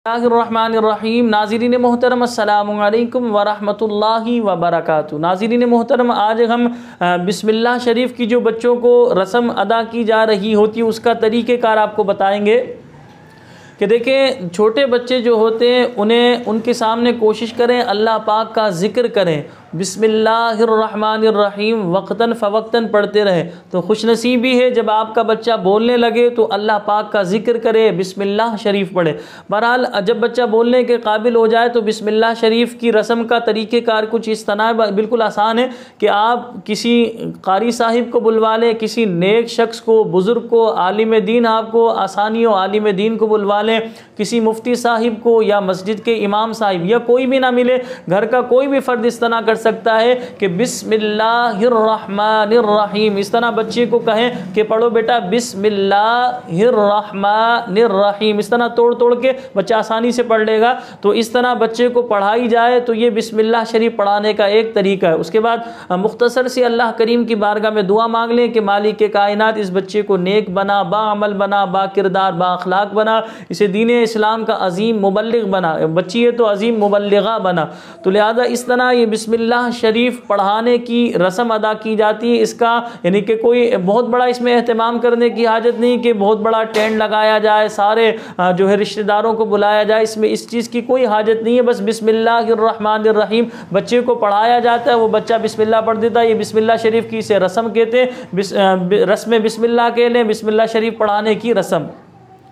बिस्मिल्लाहिर्रहमानिर्रहीम। नाज़रीन मोहतरम अस्सलामु अलैकुम वरहमतुल्लाहि वबरकातुहू। नाज़रीन मोहतरम, आज हम बिस्मिल्लाह शरीफ की जो बच्चों को रस्म अदा की जा रही होती है उसका तरीक़ेकार आपको बताएंगे कि देखें, छोटे बच्चे जो होते हैं उन्हें उनके सामने कोशिश करें अल्लाह पाक का ज़िक्र करें, बिस्मिल्लाहिर्रहमानिर्रहीम वक्तन फ़वक्तन पढ़ते रहें। तो खुशनसीबी है जब आपका बच्चा बोलने लगे तो अल्लाह पाक का ज़िक्र करे, बिस्मिल्लाह शरीफ पढ़े। बहरहाल जब बच्चा बोलने के काबिल हो जाए तो बिस्मिल्लाह शरीफ की रस्म का तरीक़ेकार कुछ इस तरह बिल्कुल आसान है कि आप किसी कारी साहिब को बुलवा लें, किसी नेक शख्स को, बुज़ुर्ग को, आलिम दीन, आपको आसानी हो आलिम दीन को बुलवा लें, किसी मुफ्ती साहिब को या मस्जिद के इमाम साहिब, या कोई भी ना मिले, घर का कोई भी फ़र्द इस तरह कर सकता है कि बिस्मिल्लाहिर्रहमानिर्रहीम इस तरह बच्चे को कहें कि पढ़ो बेटा बिस्मिल्लाहिर्रहमानिर्रहीम। इस तरह तोड़ तोड़ के बच्चा आसानी से पढ़ लेगा। तो इस तरह बच्चे को पढ़ाई जाए तो ये बिस्मिल्लाह शरीफ पढ़ाने का एक तरीका है। उसके बाद मुख्तसर से अल्लाह करीम की बारगाह में दुआ मांग लें कि मालिक के कायनात इस बच्चे को नेक बना, बाअमल बना, बाकिरदार, बाअखलाक बना, इसे दीन इस्लाम का अजीम मुबल्लिग बना, बच्ची है तो अजीम मुबल्लिगा बना। तो लिहाजा इस तरह ये बिस्मिल्लाह शरीफ पढ़ाने की रस्म अदा की जाती है। इसका यानी कि कोई बहुत बड़ा इसमें एहतमाम करने की हाजत नहीं कि बहुत बड़ा टेंट लगाया जाए, सारे जो है रिश्तेदारों को बुलाया जाए, इसमें इस चीज़ की कोई हाजत नहीं है। बस बिस्मिल्लाहिर्रहमानिर्रहीम बच्चे को पढ़ाया जाता है, वो बच्चा बिस्मिल्लाह पढ़ देता है। ये बिस्मिल्लाह शरीफ की इसे रस्म कहते हैं, रस्म बिस्मिल्लाह कह लें, बिस्मिल्लाह शरीफ पढ़ाने की रस्म।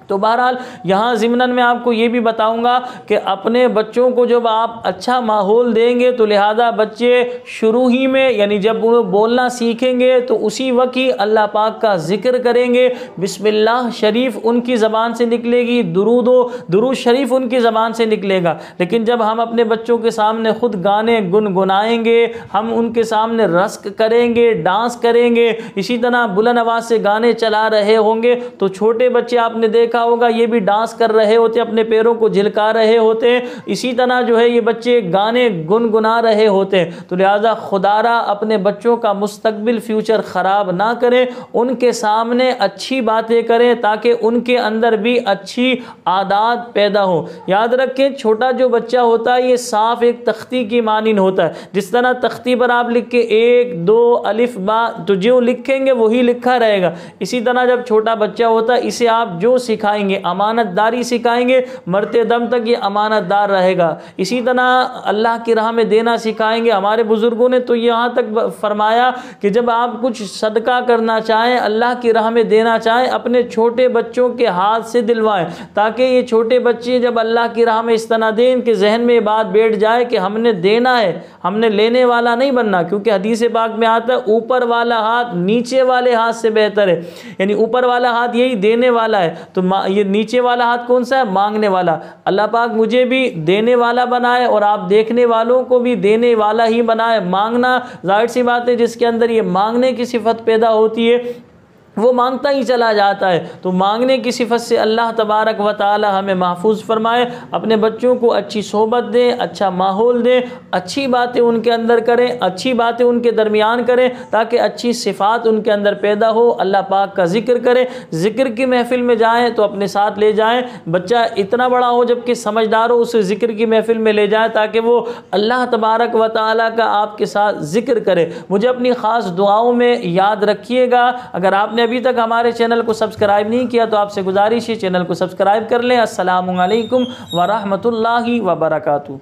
तो बहरहाल यहाँ ज़िमनन में आपको ये भी बताऊँगा कि अपने बच्चों को जब आप अच्छा माहौल देंगे तो लिहाजा बच्चे शुरू ही में यानी जब वो बोलना सीखेंगे तो उसी वक्त ही अल्लाह पाक का ज़िक्र करेंगे, बिस्मिल्लाह शरीफ उनकी ज़बान से निकलेगी, दुरूद शरीफ उनकी ज़बान से निकलेगा। लेकिन जब हम अपने बच्चों के सामने ख़ुद गाने गुनगुनाएंगे, हम उनके सामने रस्क करेंगे, डांस करेंगे, इसी तरह बुलंद आवाज़ से गाने चला रहे होंगे तो छोटे बच्चे आपने देखा होगा ये भी डांस कर रहे होते, अपने पैरों को झिलका रहे होते हैं। इसी तरह जो है ये बच्चे गाने गुनगुना रहे होते हैं। तो लिहाजा खुदारा अपने बच्चों का मुस्तकबिल फ्यूचर ख़राब ना करें, उनके सामने अच्छी बातें करें ताकि उनके अंदर भी अच्छी आदत पैदा हो। याद रखें, छोटा जो बच्चा होता है ये साफ एक तख्ती की मानिन होता है। जिस तरह तख्ती पर आप लिख के 1 2 अलिफ बा तो जो लिखेंगे वही लिखा रहेगा, इसी तरह जब छोटा बच्चा होता है इसे आप जो सिखाएंगे, अमानतदारी सिखाएंगे, मरते दम तक ये अमानतदार रहेगा। इसी तरह अल्लाह की राह में देना सिखाएंगे। हमारे बुजुर्गों ने तो यहाँ तक फरमाया कि जब आप कुछ सदका करना चाहें, अल्लाह की राह में देना चाहें, अपने छोटे बच्चों के हाथ से दिलवाएं ताकि ये छोटे बच्चे जब अल्लाह की राह में इस तरह दें कि जहन में ये बात बैठ जाए कि हमने देना है, हमने लेने वाला नहीं बनना। क्योंकि हदीस पाक में आता है ऊपर वाला हाथ नीचे वाले हाथ से बेहतर है, यानी ऊपर वाला हाथ यही देने वाला है, तो ये नीचे वाला हाथ कौन सा है? मांगने वाला। अल्लाह पाक मुझे भी देने वाला बनाए और आप देखने वालों को भी देने वाला ही बनाए। मांगना जाहिर सी बात है, जिसके अंदर ये मांगने की सिफत पैदा होती है वो मांगता ही चला जाता है। तो मांगने की सिफत से अल्लाह तबारक व ताला हमें महफूज फरमाए। अपने बच्चों को अच्छी सोहबत दें, अच्छा माहौल दें, अच्छी बातें उनके अंदर करें, अच्छी बातें उनके दरमियान करें ताकि अच्छी सिफ़ात उनके अंदर पैदा हो। अल्लाह पाक का ज़िक्र करें, ज़िक्र की महफ़िल में जाएँ तो अपने साथ ले जाएँ। बच्चा इतना बड़ा हो जबकि समझदार हो, उसे ज़िक्र की महफ़िल में ले जाएँ ताकि वो अल्लाह तबारक व ताला का आपके साथ ज़िक्र करे। मुझे अपनी ख़ास दुआओं में याद रखिएगा। अगर आपने अभी तक हमारे चैनल को सब्सक्राइब नहीं किया तो आपसे गुजारिश है चैनल को सब्सक्राइब कर लें। अस्सलामु अलैकुम व रहमतुल्लाहि व बरकातुहू।